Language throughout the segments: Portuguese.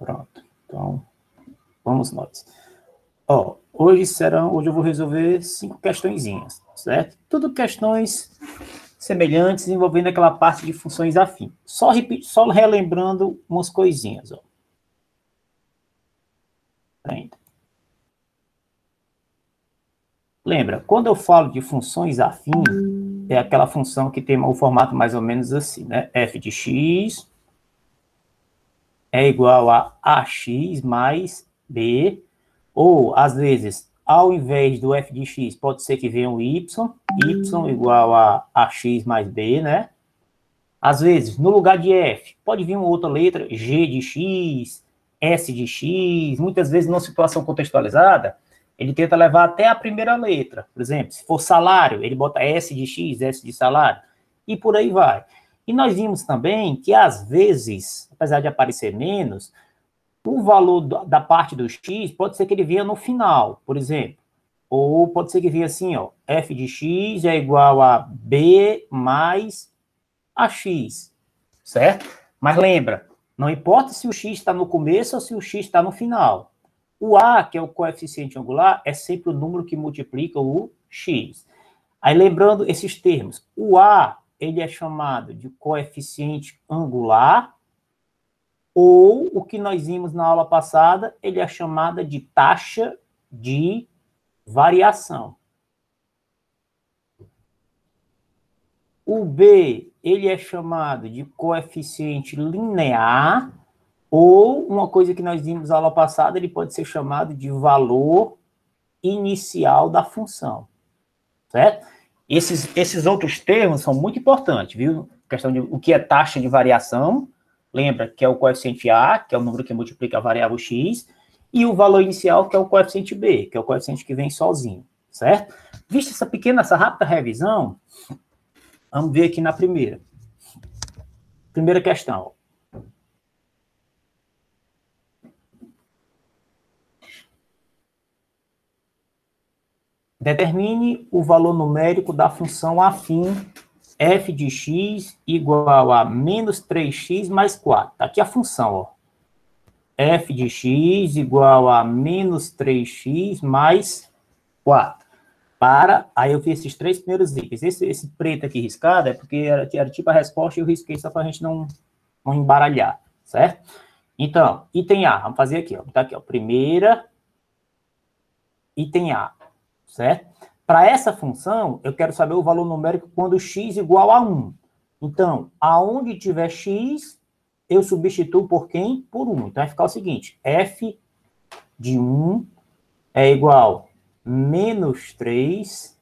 Pronto. Então, vamos nós. Ó, hoje eu vou resolver 5 questõezinhas, certo? Tudo questões semelhantes envolvendo aquela parte de funções afins. Só relembrando umas coisinhas, ó. Ainda. Lembra, quando eu falo de funções afins, é aquela função que tem o formato mais ou menos assim, né? F de x é igual a ax mais b, ou, às vezes, ao invés do f de x, pode ser que venha um y igual a ax mais b, né? Às vezes, no lugar de f, pode vir uma outra letra, g de x, s de x, muitas vezes, numa situação contextualizada, ele tenta levar até a primeira letra. Por exemplo, se for salário, ele bota S de X, S de salário, e por aí vai. E nós vimos também que, às vezes, apesar de aparecer menos, o valor da parte do X pode ser que ele venha no final, por exemplo. Ou pode ser que venha assim, ó, F de X é igual a B mais AX, certo? Mas lembra, não importa se o X está no começo ou se o X está no final. O A, que é o coeficiente angular, é sempre o número que multiplica o X. Aí, lembrando esses termos, o A, ele é chamado de coeficiente angular, ou, o que nós vimos na aula passada, ele é chamado de taxa de variação. O B, ele é chamado de coeficiente linear, ou, uma coisa que nós vimos na aula passada, ele pode ser chamado de valor inicial da função, certo? Esses outros termos são muito importantes, viu? A questão de o que é taxa de variação, lembra que é o coeficiente A, que é o número que multiplica a variável x, e o valor inicial, que é o coeficiente B, que é o coeficiente que vem sozinho, certo? Vista essa rápida revisão, vamos ver aqui na primeira. Primeira questão. Determine o valor numérico da função afim f de x igual a menos 3x mais 4. Aqui a função, ó. F de x igual a menos 3x mais 4. Aí eu fiz esses 3 primeiros itens. Esse preto aqui riscado é porque era tipo a resposta e eu risquei só para a gente não embaralhar, certo? Então, item A, vamos fazer aqui, ó. Tá aqui, ó. Primeira, item A. Certo? Para essa função, eu quero saber o valor numérico quando x igual a 1. Então, aonde tiver x, eu substituo por quem? Por 1. Então, vai ficar o seguinte, f de 1 é igual a menos 3,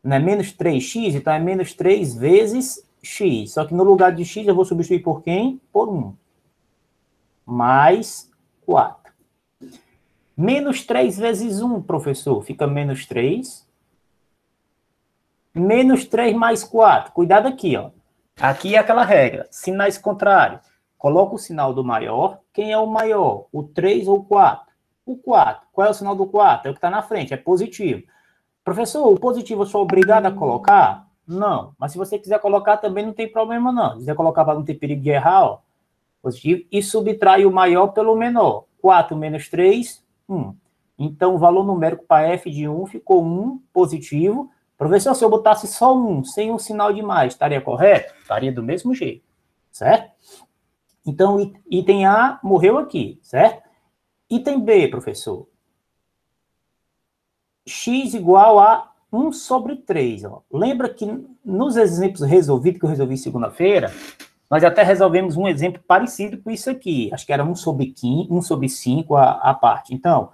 não é menos 3x, então é menos 3 vezes x. Só que no lugar de x, eu vou substituir por quem? Por 1. Mais 4. Menos 3 vezes 1, professor, fica menos 3. Menos 3 mais 4. Cuidado aqui, ó. Aqui é aquela regra. Sinais contrários. Coloca o sinal do maior. Quem é o maior? O 3 ou o 4? O 4. Qual é o sinal do 4? É o que está na frente, é positivo. Professor, o positivo eu sou obrigado a colocar? Não. Mas se você quiser colocar também não tem problema, não. Se quiser colocar para não ter perigo de errar, ó. Positivo. E subtrai o maior pelo menor. 4 menos 3... 1. Então, o valor numérico para f de 1 ficou 1 positivo. Professor, se eu botasse só 1, sem um sinal de mais, estaria correto? Estaria do mesmo jeito, certo? Então, item A morreu aqui, certo? Item B, professor. X igual a 1 sobre 3. Ó. Lembra que nos exemplos resolvidos, que eu resolvi segunda-feira, nós até resolvemos um exemplo parecido com isso aqui. Acho que era 1 sobre 5 a parte. Então,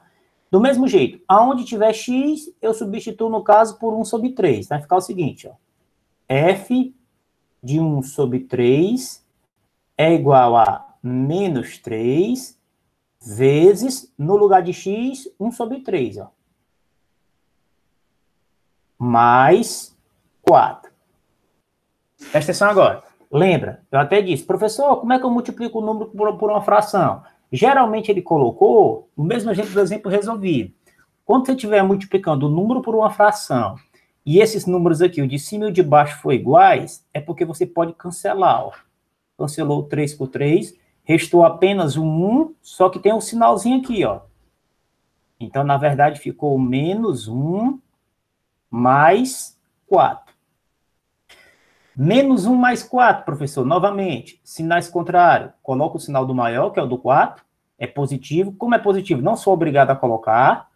do mesmo jeito, aonde tiver x, eu substituo, no caso, por 1 sobre 3. Vai ficar o seguinte, ó. F de 1 sobre 3 é igual a menos 3 vezes, no lugar de x, 1 sobre 3, ó. Mais 4. Presta atenção agora. Lembra, eu até disse, professor, como é que eu multiplico o número por uma fração? Geralmente ele colocou o mesmo exemplo do exemplo resolvido. Quando você estiver multiplicando o número por uma fração, e esses números aqui, o de cima e o de baixo, for iguais, é porque você pode cancelar, ó. Cancelou o 3 por 3, restou apenas um 1, só que tem um sinalzinho aqui, ó. Então, na verdade, ficou menos 1 mais 4. Menos 1 mais 4, professor, novamente, sinais contrários. Coloca o sinal do maior, que é o do 4, é positivo. Como é positivo, não sou obrigado a colocar.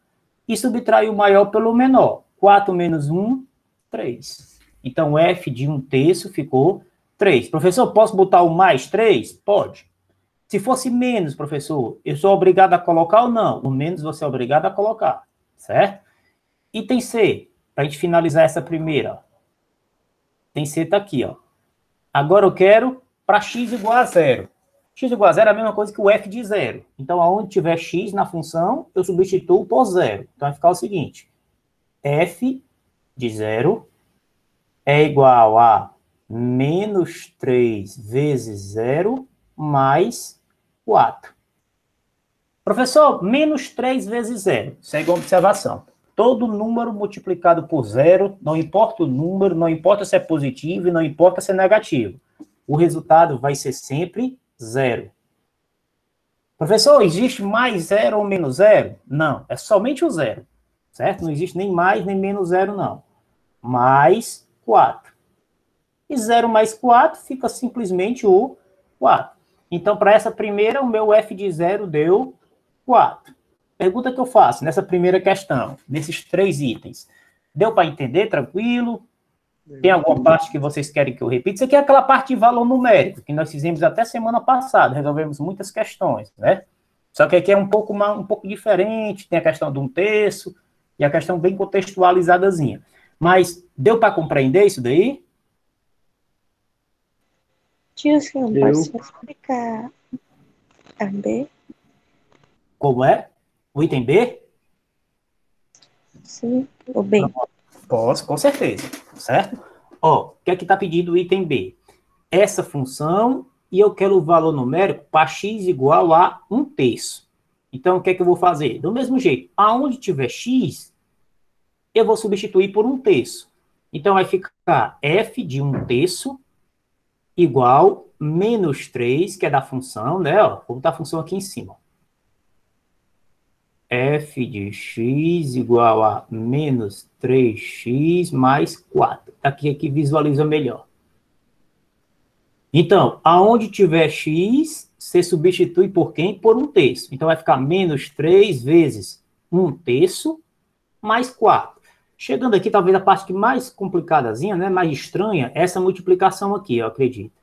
E subtrai o maior pelo menor. 4 menos 1, 3. Então, F de 1/3 ficou 3. Professor, posso botar o mais 3? Pode. Se fosse menos, professor, eu sou obrigado a colocar ou não? O menos você é obrigado a colocar, certo? Item C, para a gente finalizar essa primeira. Item C está aqui, ó. Agora eu quero para x igual a 0. X igual a 0 é a mesma coisa que o f de 0. Então, aonde tiver x na função, eu substituo por 0. Então, vai ficar o seguinte. F de 0 é igual a menos 3 vezes 0 mais 4. Professor, menos 3 vezes 0. Isso é igual a observação. Todo número multiplicado por 0, não importa o número, não importa se é positivo e não importa se é negativo. O resultado vai ser sempre 0. Professor, existe mais 0 ou menos 0? Não, é somente o 0. Certo? Não existe nem mais nem menos 0, não. Mais 4. E 0 mais 4 fica simplesmente o 4. Então, para essa primeira, o meu f de 0 deu 4. Pergunta que eu faço nessa primeira questão, nesses 3 itens. Deu para entender? Tranquilo? Tem alguma parte que vocês querem que eu repita? Isso aqui é aquela parte de valor numérico, que nós fizemos até semana passada, resolvemos muitas questões, né? Só que aqui é um pouco diferente, tem a questão de 1/3 e a questão bem contextualizadazinha. Mas deu para compreender isso daí? Tio, senhor, pode só explicar a B? Como é? O item B? Sim, o B. Posso, com certeza, certo? Ó, o que é que está pedindo o item B? Essa função, e eu quero o valor numérico para x igual a 1/3. Então, o que é que eu vou fazer? Do mesmo jeito, aonde tiver x, eu vou substituir por 1/3. Então, vai ficar f de 1/3 igual menos 3, que é da função, né? Ó, vou botar a função aqui em cima. F de x igual a menos 3x mais 4. Aqui visualiza melhor. Então, aonde tiver x, você substitui por quem? Por 1/3. Então, vai ficar menos 3 vezes 1/3 mais 4. Chegando aqui, talvez a parte mais complicadazinha, né, mais estranha, essa multiplicação aqui, eu acredito.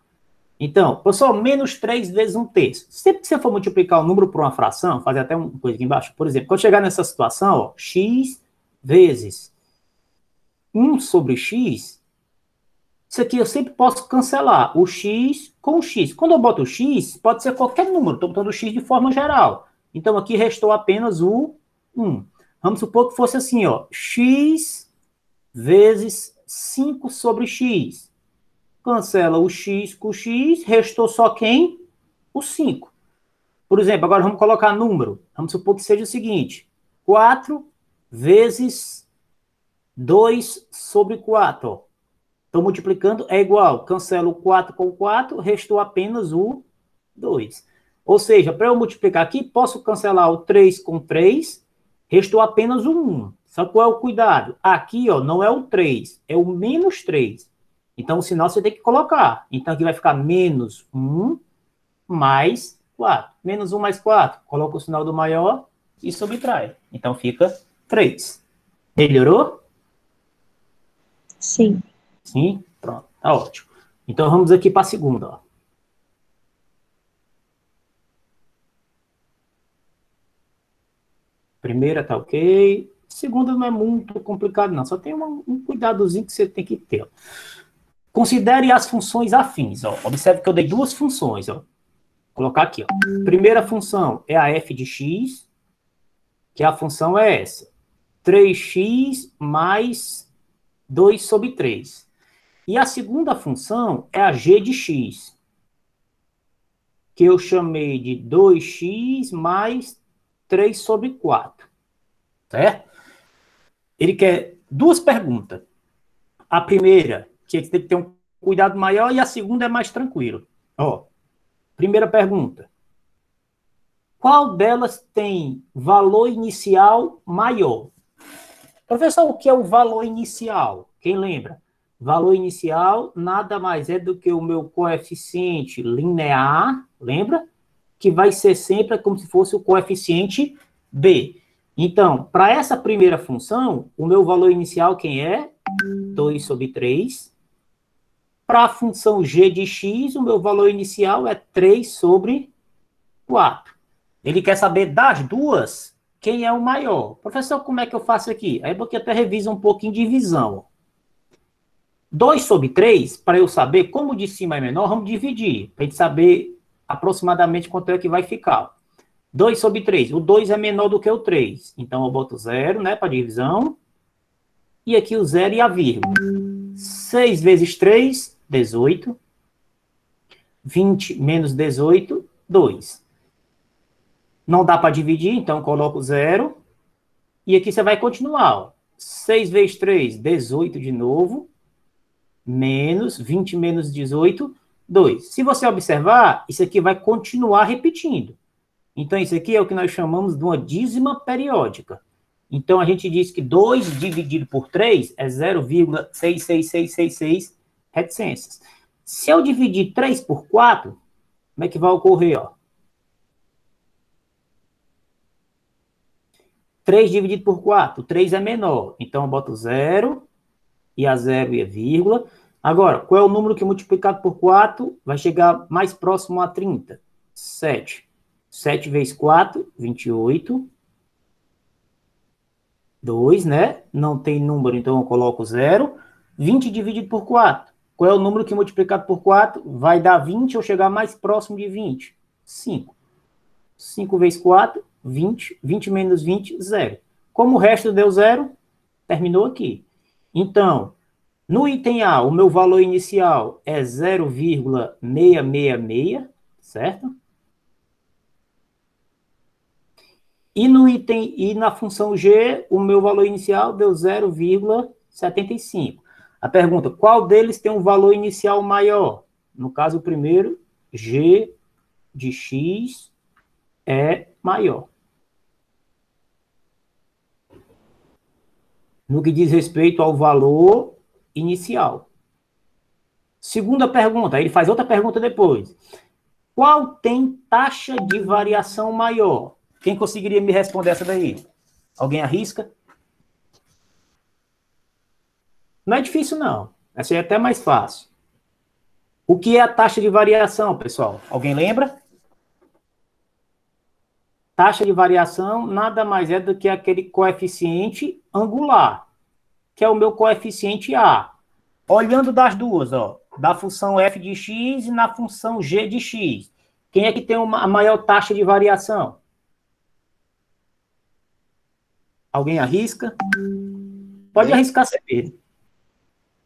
Então, pessoal, menos 3 vezes 1/3. Sempre que você for multiplicar o número por uma fração, fazer até uma coisa aqui embaixo, por exemplo, quando chegar nessa situação, ó, x vezes 1 sobre x, isso aqui eu sempre posso cancelar o x com o x. Quando eu boto o x, pode ser qualquer número, estou botando o x de forma geral. Então, aqui restou apenas o 1. Vamos supor que fosse assim, ó, x vezes 5 sobre x. Cancela o x com o x, restou só quem? O 5. Por exemplo, agora vamos colocar número. Vamos supor que seja o seguinte, 4 vezes 2 sobre 4, ó. Estou multiplicando, é igual, cancelo o 4 com o 4, restou apenas o 2. Ou seja, para eu multiplicar aqui, posso cancelar o 3 com 3, restou apenas o 1. Só qual é o cuidado? Aqui, ó, não é o 3, é o menos 3. Então, o sinal você tem que colocar. Então, aqui vai ficar menos 1 mais 4. Menos 1 mais 4, coloca o sinal do maior e subtrai. Então, fica 3. Melhorou? Sim. Sim? Pronto, tá ótimo. Então, vamos aqui para a segunda, ó. Primeira tá ok. Segunda não é muito complicado, não. Só tem um cuidadozinho que você tem que ter, ó. Considere as funções afins, ó. Observe que eu dei duas funções, ó. Vou colocar aqui, ó. Primeira função é a f de x, que a função é essa. 3x mais 2 sobre 3. E a segunda função é a g de x, que eu chamei de 2x mais 3 sobre 4. Certo? Ele quer duas perguntas. A primeira, que tem que ter um cuidado maior, e a segunda é mais tranquilo. Ó, primeira pergunta. qual delas tem valor inicial maior? Professor, o que é o valor inicial? Quem lembra? Valor inicial nada mais é do que o meu coeficiente linear, lembra? Que vai ser sempre como se fosse o coeficiente b. Então, para essa primeira função, o meu valor inicial quem é? 2 sobre 3. Para a função g de x, o meu valor inicial é 3 sobre 4. Ele quer saber das duas, quem é o maior. Professor, como é que eu faço aqui? Aí porque até revisa um pouquinho de divisão. 2 sobre 3, para eu saber como o de cima é menor, vamos dividir, para a gente saber aproximadamente quanto é que vai ficar. 2 sobre 3, o 2 é menor do que o 3, então eu boto 0, né, para divisão, e aqui o 0 e a vírgula. 6 vezes 3, 18, 20 menos 18, 2. Não dá para dividir, então coloco 0, e aqui você vai continuar, ó. 6 vezes 3, 18 de novo, menos 20 menos 18, 2. Se você observar, isso aqui vai continuar repetindo. Então, isso aqui é o que nós chamamos de uma dízima periódica. Então, a gente diz que 2 dividido por 3 é 0,66666 reticências. Se eu dividir 3 por 4, como é que vai ocorrer? Ó? 3 dividido por 4, 3 é menor. Então, eu boto 0, e a 0 e a vírgula. Agora, qual é o número que multiplicado por 4 vai chegar mais próximo a 30? 7. 7 vezes 4, 28. 2, né? Não tem número, então eu coloco 0. 20 dividido por 4. Qual é o número que multiplicado por 4 vai dar 20 ou chegar mais próximo de 20? 5. 5 vezes 4, 20. 20 menos 20, 0. Como o resto deu 0, terminou aqui. Então, no item A, o meu valor inicial é 0,666, certo? E no item e na função G, o meu valor inicial deu 0,75. A pergunta, qual deles tem um valor inicial maior? No caso, o primeiro, G de X é maior. No que diz respeito ao valor inicial. Segunda pergunta, ele faz outra pergunta depois. Qual tem taxa de variação maior? Quem conseguiria me responder essa daí? Alguém arrisca? Não é difícil, não. Essa aí é até mais fácil. O que é a taxa de variação, pessoal? Alguém lembra? Taxa de variação nada mais é do que aquele coeficiente angular, que é o meu coeficiente A. Olhando das duas, ó, da função f de x e na função g de x. Quem é que tem a maior taxa de variação? Alguém arrisca? Pode arriscar saber.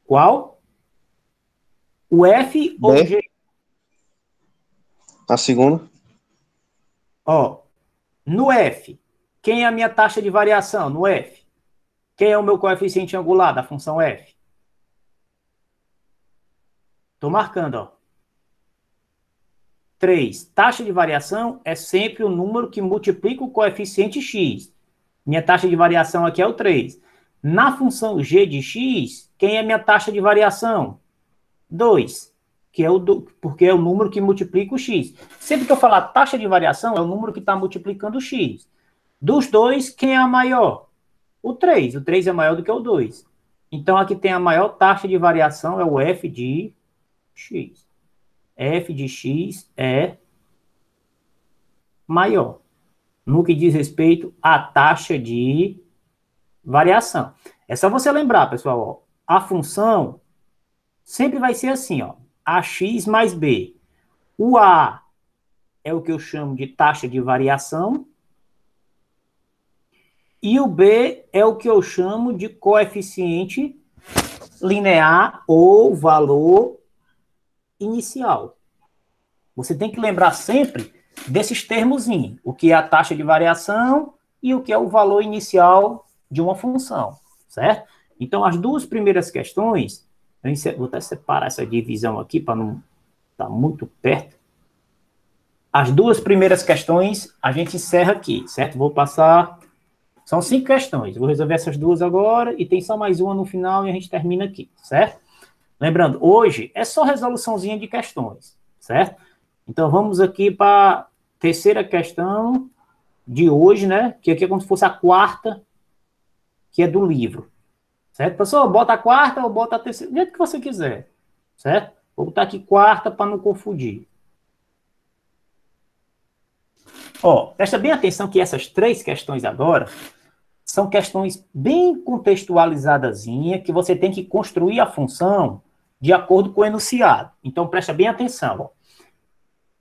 Qual? O F ou o G? A segunda. Ó, no F, quem é a minha taxa de variação? No F. Quem é o meu coeficiente angular da função F? Estou marcando, ó. 3. Taxa de variação é sempre o número que multiplica o coeficiente x. Minha taxa de variação aqui é o 3. Na função g de x, quem é minha taxa de variação? 2, que é porque é o número que multiplica o x. Sempre que eu falar taxa de variação, é o número que está multiplicando o x. Dos dois, quem é a maior? O 3. O 3 é maior do que o 2. Então, aqui tem a maior taxa de variação, é o f de x. F de x é maior, no que diz respeito à taxa de variação. É só você lembrar, pessoal, ó, a função sempre vai ser assim, ó, ax mais b. O a é o que eu chamo de taxa de variação e o b é o que eu chamo de coeficiente linear ou valor inicial. Você tem que lembrar sempre desses termozinhos, o que é a taxa de variação e o que é o valor inicial de uma função, certo? Então, as duas primeiras questões, eu vou até separar essa divisão aqui para não estar muito perto. As duas primeiras questões a gente encerra aqui, certo? Vou passar... São 5 questões. Vou resolver essas duas agora e tem só mais uma no final e a gente termina aqui, certo? Lembrando, hoje é só resoluçãozinha de questões, certo? Então, vamos aqui para a terceira questão de hoje, né? Que aqui é como se fosse a quarta, que é do livro, certo? Pessoal, bota a quarta ou bota a terceira, do jeito que você quiser, certo? Vou botar aqui quarta para não confundir. Ó, presta bem atenção que essas 3 questões agora são questões bem contextualizadazinhas, que você tem que construir a função de acordo com o enunciado. Então, presta bem atenção. Ó.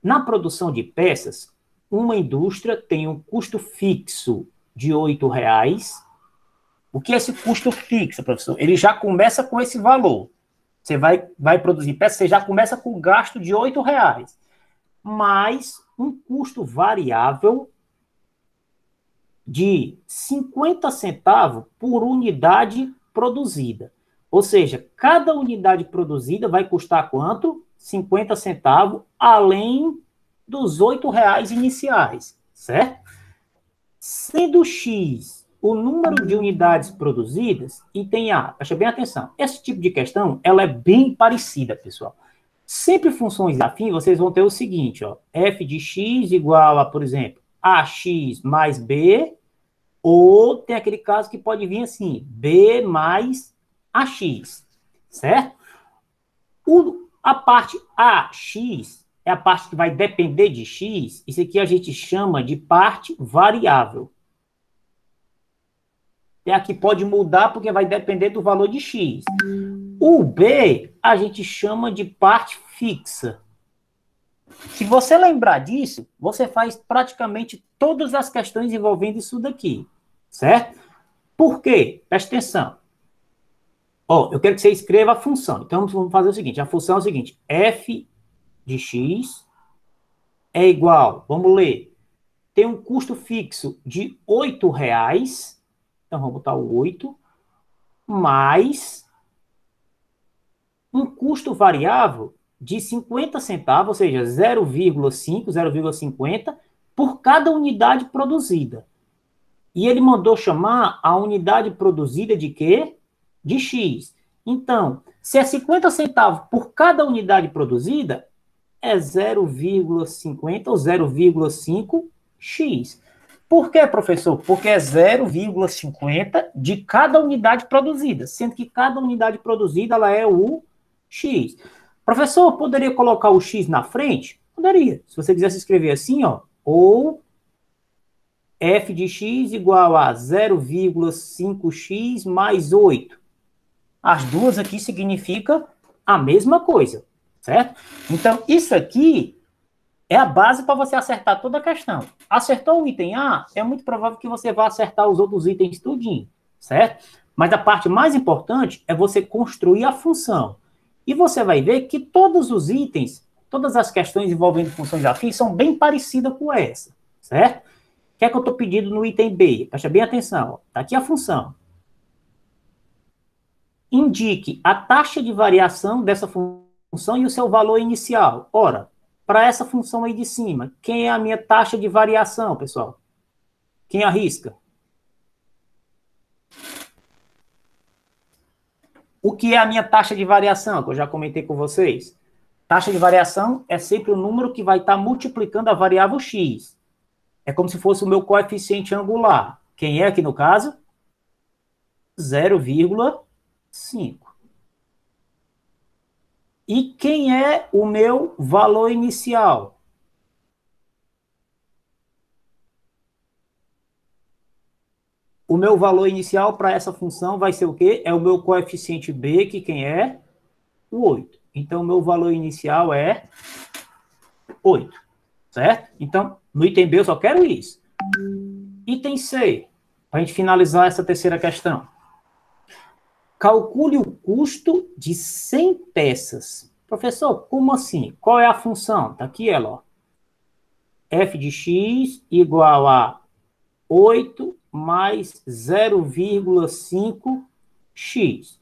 Na produção de peças, uma indústria tem um custo fixo de R$ 8,00. O que é esse custo fixo, professor? Ele já começa com esse valor. Você vai produzir peças, você já começa com o gasto de R$ 8,00. Mais um custo variável de 50 centavos por unidade produzida. Ou seja, cada unidade produzida vai custar quanto? 50 centavos, além dos R$ 8,00 iniciais, certo? Sendo X o número de unidades produzidas, item A, presta bem atenção, esse tipo de questão, ela é bem parecida, pessoal. Sempre funções afins, vocês vão ter o seguinte, ó, f de x igual a, por exemplo, ax mais b, ou tem aquele caso que pode vir assim, b mais ax, certo? A parte ax é a parte que vai depender de x, isso aqui a gente chama de parte variável. E aqui pode mudar porque vai depender do valor de x. O b a gente chama de parte fixa. Se você lembrar disso, você faz praticamente todas as questões envolvendo isso daqui, certo? Por quê? Presta atenção. Ó, eu quero que você escreva a função. Então, vamos fazer o seguinte. A função é o seguinte. F de x é igual, vamos ler, tem um custo fixo de R$ 8,00. Então, vamos botar o 8, mais um custo variável de 50 centavos, ou seja, 0,5, 0,50 por cada unidade produzida. E ele mandou chamar a unidade produzida de quê? De X. Então, se é 50 centavos por cada unidade produzida, é 0,50 ou 0,5x. Por quê, professor? Porque é 0,50 de cada unidade produzida, sendo que cada unidade produzida ela é o x. Professor, poderia colocar o x na frente? Poderia. Se você quisesse escrever assim, ó, ou f de x igual a 0,5x mais 8. As duas aqui significam a mesma coisa, certo? Então, isso aqui é a base para você acertar toda a questão. Acertou o item A, é muito provável que você vá acertar os outros itens tudinho, certo? Mas a parte mais importante é você construir a função. E você vai ver que todos os itens, todas as questões envolvendo funções afins são bem parecidas com essa, certo? O que é que eu estou pedindo no item B? Presta bem atenção. Está aqui a função. Indique a taxa de variação dessa função e o seu valor inicial. Ora, para essa função aí de cima, quem é a minha taxa de variação, pessoal? Quem arrisca? O que é a minha taxa de variação, que eu já comentei com vocês? Taxa de variação é sempre o número que vai estar multiplicando a variável x. É como se fosse o meu coeficiente angular. Quem é aqui no caso? 0,5. E quem é o meu valor inicial? O meu valor inicial para essa função vai ser o quê? É o meu coeficiente b, que quem é? O 8. Então, o meu valor inicial é 8, certo? Então, no item B eu só quero isso. Item C, para a gente finalizar essa terceira questão. Calcule o custo de 100 peças. Professor, como assim? Qual é a função? Está aqui ela, ó. F de x igual a 8 mais 0,5x.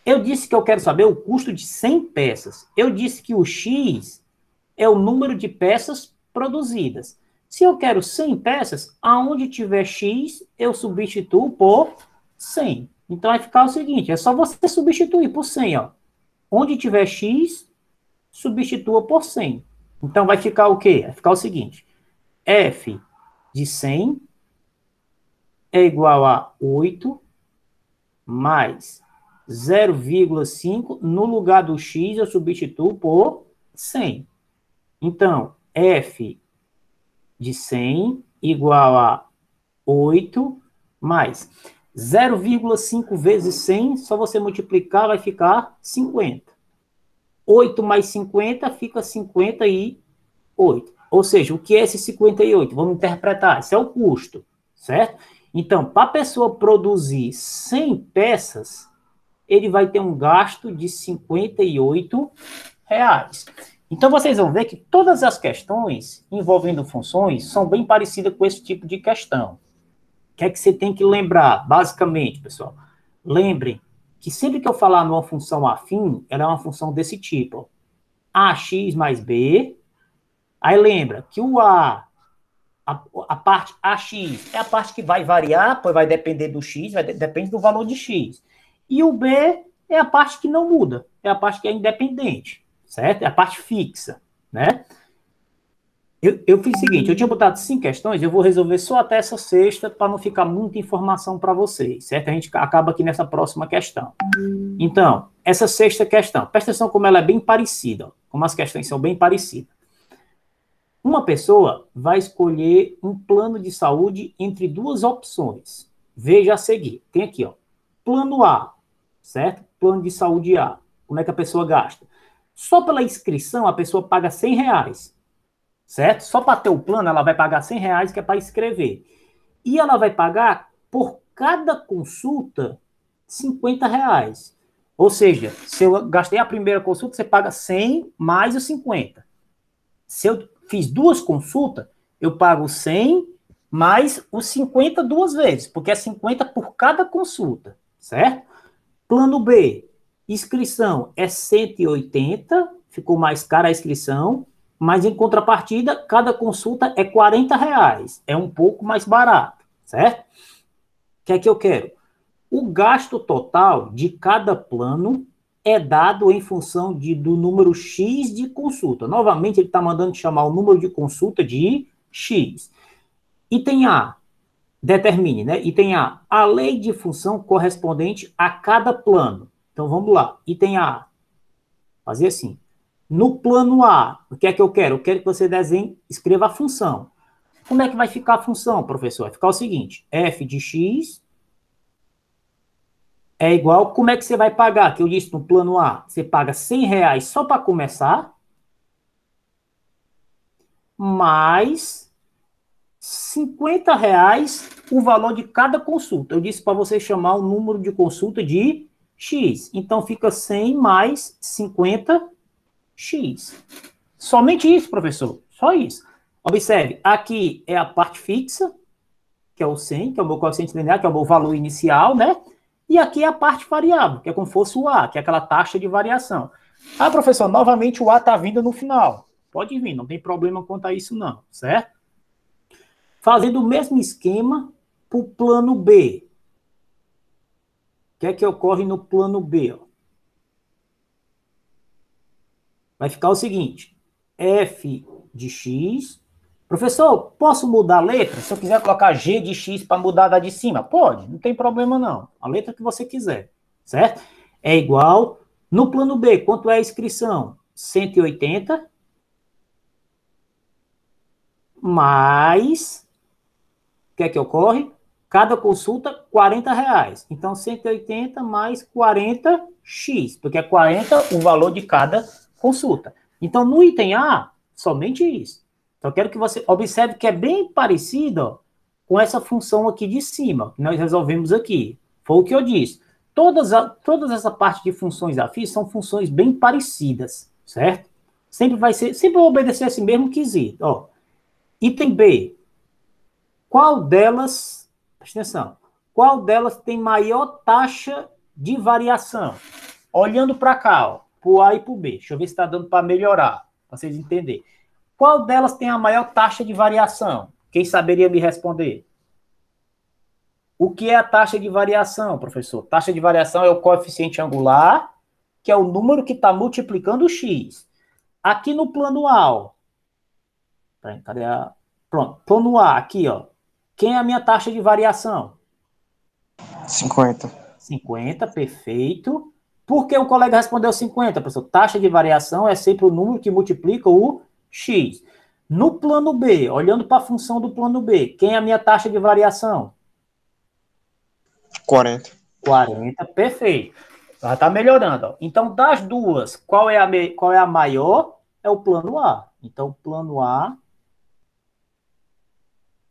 Eu disse que eu quero saber o custo de 100 peças. Eu disse que o x é o número de peças produzidas. Se eu quero 100 peças, aonde tiver X, eu substituo por 100. Então, vai ficar o seguinte, é só você substituir por 100, ó. Onde tiver X, substitua por 100. Então, vai ficar o quê? Vai ficar o seguinte, F de 100 é igual a 8 mais 0,5, no lugar do X, eu substituo por 100. Então, F de 100 igual a 8 mais 0,5 vezes 100, só você multiplicar, vai ficar 50. 8 mais 50 fica 58. Ou seja, o que é esse 58? Vamos interpretar. Isso é o custo, certo? Então, para a pessoa produzir 100 peças, ele vai ter um gasto de R$ 58. Então, vocês vão ver que todas as questões envolvendo funções são bem parecidas com esse tipo de questão. O que é que você tem que lembrar, basicamente, pessoal? Lembrem que sempre que eu falar numa função afim, ela é uma função desse tipo. AX mais B. Aí lembra que o A, a parte AX, é a parte que vai variar, pois vai depender do X, depende do valor de X. E o B é a parte que não muda, é a parte que é independente, certo? É a parte fixa, né? Eu fiz o seguinte, eu tinha botado 5 questões, eu vou resolver só até essa sexta, para não ficar muita informação para vocês, certo? A gente acaba aqui nessa próxima questão. Então, essa sexta questão, presta atenção como ela é bem parecida, como as questões são bem parecidas. Uma pessoa vai escolher um plano de saúde entre duas opções. Veja a seguir, tem aqui, ó, plano A, certo? Plano de saúde A. Como é que a pessoa gasta? Só pela inscrição, a pessoa paga R$100. Certo? Só para ter o plano, ela vai pagar R$100, que é para escrever. E ela vai pagar, por cada consulta, R$50. Ou seja, se eu gastei a primeira consulta, você paga 100 mais os 50. Se eu fiz 2 consultas, eu pago 100 mais os 50 2 vezes, porque é 50 por cada consulta, certo? Plano B, inscrição é 180, ficou mais cara a inscrição, mas em contrapartida, cada consulta é R$40. É um pouco mais barato, certo? O que é que eu quero? O gasto total de cada plano é dado em função do número X de consulta. Novamente, ele está mandando chamar o número de consulta de X. Item A, determine, né? Item A, a lei de função correspondente a cada plano. Então, vamos lá. Item A, fazer assim. No plano A, o que é que eu quero? Eu quero que você desenhe, escreva a função. Como é que vai ficar a função, professor? Vai ficar o seguinte, f de x é igual, como é que você vai pagar? Que eu disse no plano A, você paga R$100 só para começar, mais R$50 o valor de cada consulta. Eu disse para você chamar o número de consulta de x. Então, fica 100 mais 50 X. Somente isso, professor. Só isso. Observe, aqui é a parte fixa, que é o 100, que é o meu coeficiente linear, que é o meu valor inicial, né? E aqui é a parte variável, que é como se fosse o A, que é aquela taxa de variação. Ah, professor, novamente o A está vindo no final. Pode vir, não tem problema quanto a isso não, certo? Fazendo o mesmo esquema para o plano B. O que é que ocorre no plano B? Ó? Vai ficar o seguinte, f de x. Professor, posso mudar a letra? Se eu quiser colocar g de x para mudar da de cima, pode, não tem problema não. A letra que você quiser, certo? É igual, no plano B, quanto é a inscrição? 180 mais, o que é que ocorre? Cada consulta, R$40. Então, 180 mais 40x, porque é 40 o valor de cada consulta. Então, no item A, somente isso. Então, eu quero que você observe que é bem parecido ó, com essa função aqui de cima, que nós resolvemos aqui. Foi o que eu disse. Todas essa parte de funções afins são funções bem parecidas, certo? Sempre vai obedecer esse mesmo quesito. Ó. Item B. Qual delas, presta atenção, qual delas tem maior taxa de variação? Olhando para cá, ó. Para o A e para o B. Deixa eu ver se está dando para melhorar, para vocês entenderem. Qual delas tem a maior taxa de variação? Quem saberia me responder? O que é a taxa de variação, professor? Taxa de variação é o coeficiente angular, que é o número que está multiplicando o x. Aqui no plano A, ó. Cadê a... Pronto, plano A, aqui, ó. Quem é a minha taxa de variação? 50. 50, perfeito. Por que o colega respondeu 50, professor? Taxa de variação é sempre o número que multiplica o x. No plano B, olhando para a função do plano B, quem é a minha taxa de variação? 40. 40, perfeito. Já está melhorando. Ó. Então, das duas, qual é a maior? É o plano A. Então, o plano A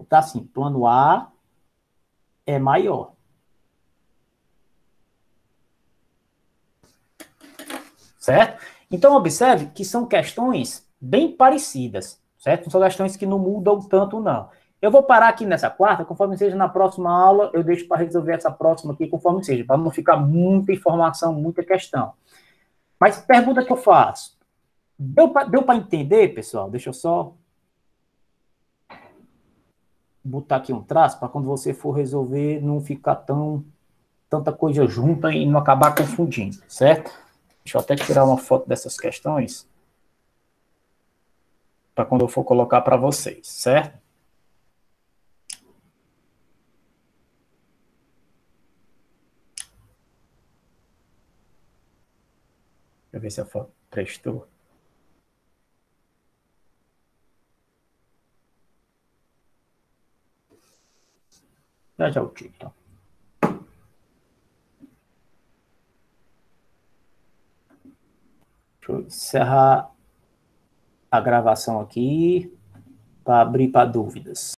tá assim, plano A é maior. Certo? Então, observe que são questões bem parecidas, certo? São questões que não mudam tanto, não. Eu vou parar aqui nessa quarta, conforme seja na próxima aula, eu deixo para resolver essa próxima aqui, conforme seja, para não ficar muita informação, muita questão. Mas pergunta que eu faço. Deu para entender, pessoal? Deixa eu só botar aqui um traço para quando você for resolver não ficar tanta coisa junta e não acabar confundindo, certo? Deixa eu até tirar uma foto dessas questões para quando eu for colocar para vocês, certo? Deixa eu ver se a foto prestou. Já o tiro, então. Deixa eu encerrar a gravação aqui para abrir para dúvidas.